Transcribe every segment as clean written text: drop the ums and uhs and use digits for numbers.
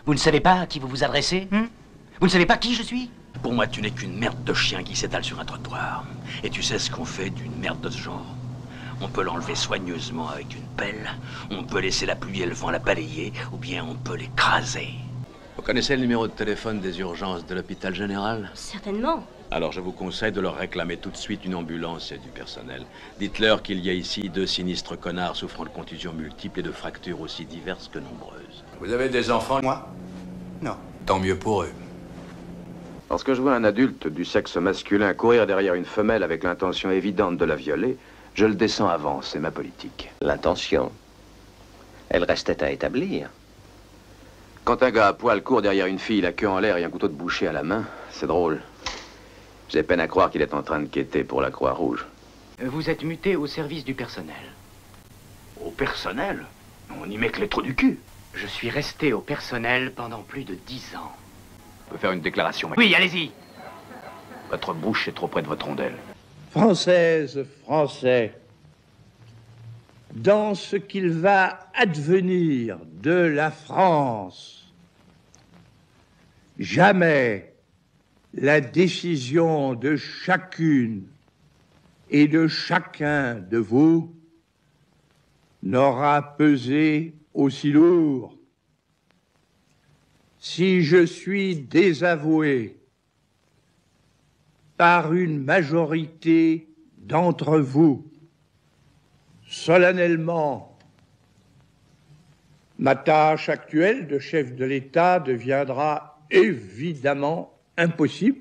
Vous ne savez pas à qui vous vous adressez? Vous ne savez pas qui je suis? Pour moi, tu n'es qu'une merde de chien qui s'étale sur un trottoir. Et tu sais ce qu'on fait d'une merde de ce genre? On peut l'enlever soigneusement avec une pelle, on peut laisser la pluie et le vent la balayer, ou bien on peut l'écraser. Vous connaissez le numéro de téléphone des urgences de l'hôpital général? Certainement. Alors je vous conseille de leur réclamer tout de suite une ambulance et du personnel. Dites-leur qu'il y a ici 2 sinistres connards souffrant de contusions multiples et de fractures aussi diverses que nombreuses. Vous avez des enfants? Moi? Non. Tant mieux pour eux. Lorsque je vois un adulte du sexe masculin courir derrière une femelle avec l'intention évidente de la violer, je le descends avant, c'est ma politique. L'intention, elle restait à établir. Quand un gars à poil court derrière une fille, la queue en l'air et un couteau de boucher à la main, c'est drôle. J'ai peine à croire qu'il est en train de quêter pour la Croix-Rouge. Vous êtes muté au service du personnel. Au personnel? On y met que les trous du cul. Je suis resté au personnel pendant plus de 10 ans. On peut faire une déclaration. Oui, allez-y. Votre bouche est trop près de votre rondelle. Françaises, Français, dans ce qu'il va advenir de la France, jamais la décision de chacune et de chacun de vous n'aura pesé aussi lourd. Si je suis désavoué par une majorité d'entre vous, solennellement, ma tâche actuelle de chef de l'État deviendra évidemment impossible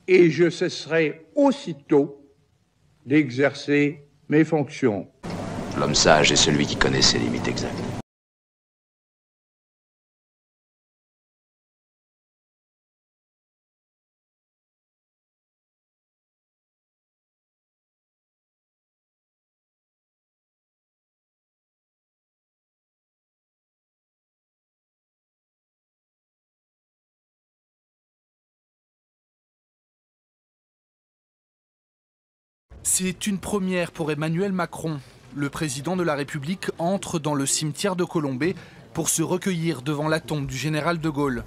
et je cesserai aussitôt d'exercer mes fonctions. L'homme sage est celui qui connaît ses limites exactes. C'est une première pour Emmanuel Macron. Le président de la République entre dans le cimetière de Colombey pour se recueillir devant la tombe du général de Gaulle.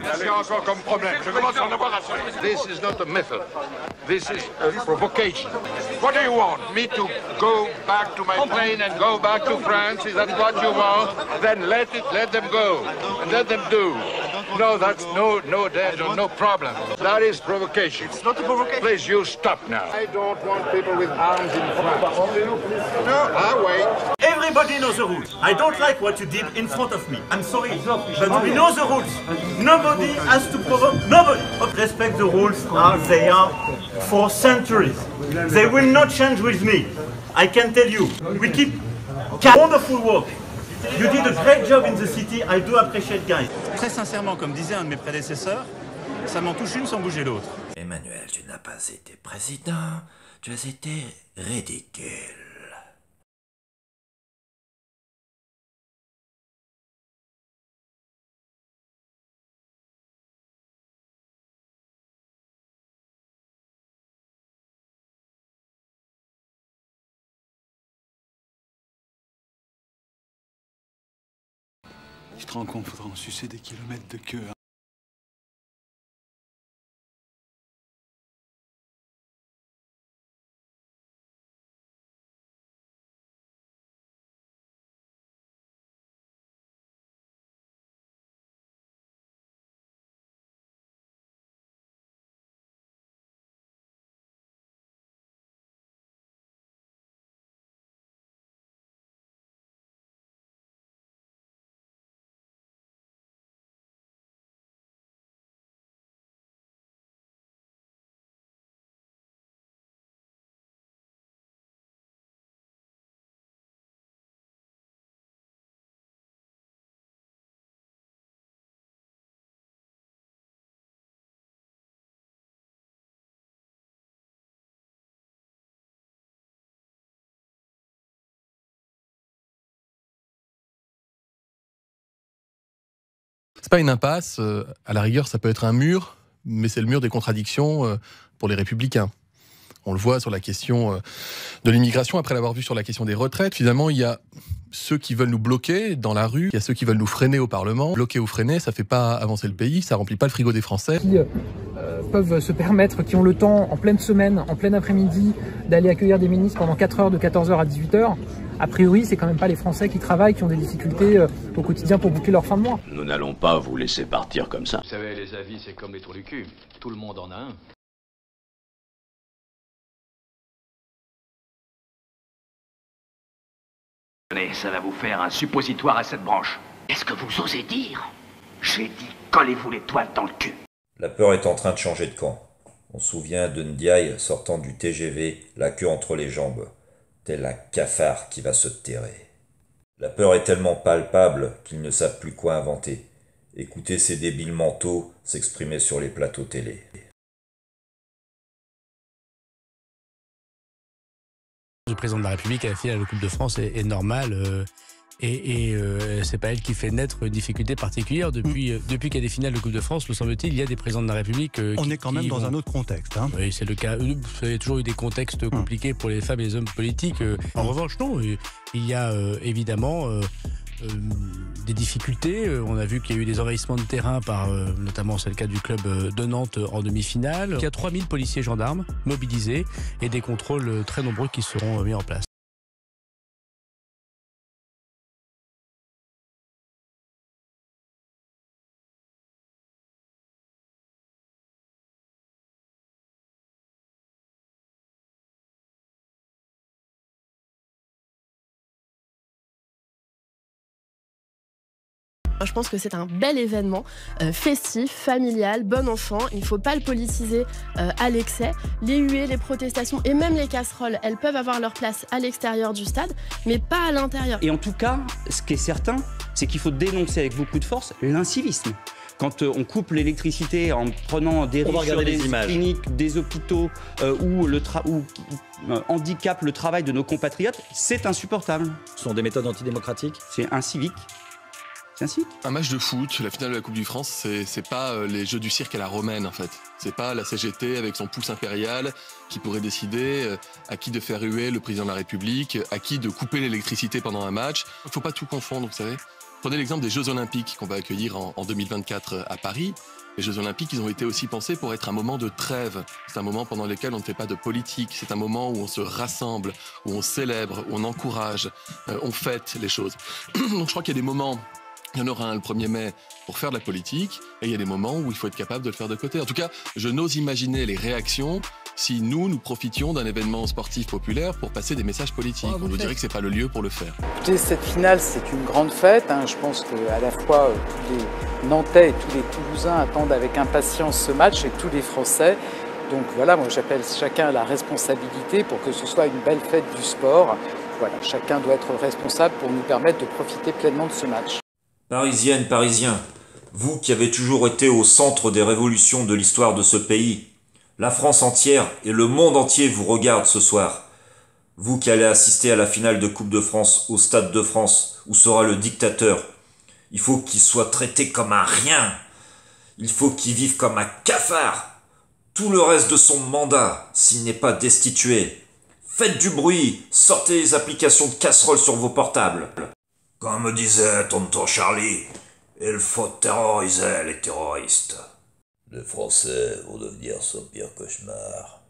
Qu'est-ce qu'il y a encore comme problème? Je commence à en avoir assez. This is not a method. This is a provocation. What do you want? Me to go back to my Complain and go back to France. Is that what you want? Then let them go and let them do. No, that's no danger, no problem. That is provocation. It's not a provocation. Please, you stop now. I don't want people with arms in France. No, I wait. Everybody knows the rules. I don't like what you did in front of me. I'm sorry, but we know the rules. Nobody has to provoke. Nobody. Respect the rules as they are for centuries. They will not change with me. I can tell you. We keep wonderful work. You did a great job in the city. I do appreciate, guys. Très sincèrement, comme disait un de mes prédécesseurs, ça m'en touche une sans bouger l'autre. Emmanuel, tu n'as pas été président, tu as été ridicule. Tu te rends compte, faudra en sucer des kilomètres de queue. C'est pas une impasse, à la rigueur ça peut être un mur, mais c'est le mur des contradictions pour les Républicains. On le voit sur la question de l'immigration, après l'avoir vu sur la question des retraites. Finalement, il y a ceux qui veulent nous bloquer dans la rue, il y a ceux qui veulent nous freiner au Parlement. Bloquer ou freiner, ça fait pas avancer le pays, ça remplit pas le frigo des Français. Qui peuvent se permettre, qui ont le temps en pleine semaine, en plein après-midi, d'aller accueillir des ministres pendant 4 heures, de 14h à 18h. A priori, c'est quand même pas les Français qui travaillent, qui ont des difficultés au quotidien pour boucler leur fin de mois. Nous n'allons pas vous laisser partir comme ça. Vous savez, les avis, c'est comme les trous du cul. Tout le monde en a un. Ça va vous faire un suppositoire à cette branche. Qu'est-ce que vous osez dire? J'ai dit, collez-vous les toiles dans le cul. La peur est en train de changer de camp. On se souvient de Ndiaye sortant du TGV, la queue entre les jambes, tel un cafard qui va se terrer. La peur est tellement palpable qu'ils ne savent plus quoi inventer. Écoutez ces débiles mentaux s'exprimer sur les plateaux télé. Le président de la République à la finale de Coupe de France est normal c'est pas elle qui fait naître une difficulté particulière. Depuis qu'il y a des finales de Coupe de France, me semble-t-il, il y a des présidents de la République on est quand même dans un autre contexte. Hein. Oui, c'est le cas. Vous avez toujours eu des contextes compliqués pour les femmes et les hommes politiques. En revanche, non. Il y a évidemment des difficultés. On a vu qu'il y a eu des envahissements de terrain par, notamment c'est le cas du club de Nantes en demi-finale. Il y a 3000 policiers et gendarmes mobilisés et des contrôles très nombreux qui seront mis en place. Je pense que c'est un bel événement, festif, familial, bon enfant. Il ne faut pas le politiser à l'excès. Les huées, les protestations et même les casseroles, elles peuvent avoir leur place à l'extérieur du stade, mais pas à l'intérieur. Et en tout cas, ce qui est certain, c'est qu'il faut dénoncer avec beaucoup de force l'incivisme. Quand on coupe l'électricité en prenant des risques sur des cliniques, des hôpitaux ou handicape le travail de nos compatriotes, c'est insupportable. Ce sont des méthodes antidémocratiques. C'est incivique. Un match de foot, la finale de la Coupe de France, c'est pas les jeux du cirque à la romaine en fait. C'est pas la CGT avec son pouce impérial qui pourrait décider à qui de faire huer le président de la République, à qui de couper l'électricité pendant un match. Il faut pas tout confondre, vous savez. Prenez l'exemple des Jeux Olympiques qu'on va accueillir en 2024 à Paris. Les Jeux Olympiques, ils ont été aussi pensés pour être un moment de trêve. C'est un moment pendant lequel on ne fait pas de politique. C'est un moment où on se rassemble, où on célèbre, où on encourage, on fête les choses. Donc je crois qu'il y a des moments. Il y en aura un le 1er mai pour faire de la politique, et il y a des moments où il faut être capable de le faire de côté. En tout cas, je n'ose imaginer les réactions si nous profitions d'un événement sportif populaire pour passer des messages politiques. On nous dirait que c'est pas le lieu pour le faire. Écoutez, cette finale, c'est une grande fête. Je pense qu'à la fois tous les Nantais et tous les Toulousains attendent avec impatience ce match, et tous les Français. Donc voilà, moi j'appelle chacun à la responsabilité pour que ce soit une belle fête du sport. Voilà, chacun doit être responsable pour nous permettre de profiter pleinement de ce match. Parisiennes, Parisiens, vous qui avez toujours été au centre des révolutions de l'histoire de ce pays, la France entière et le monde entier vous regardent ce soir. Vous qui allez assister à la finale de Coupe de France au Stade de France, où sera le dictateur, il faut qu'il soit traité comme un rien. Il faut qu'il vive comme un cafard. Tout le reste de son mandat, s'il n'est pas destitué. Faites du bruit, sortez les applications de casserole sur vos portables. Comme disait tonton Charlie, il faut terroriser les terroristes. Les Français vont devenir son pire cauchemar.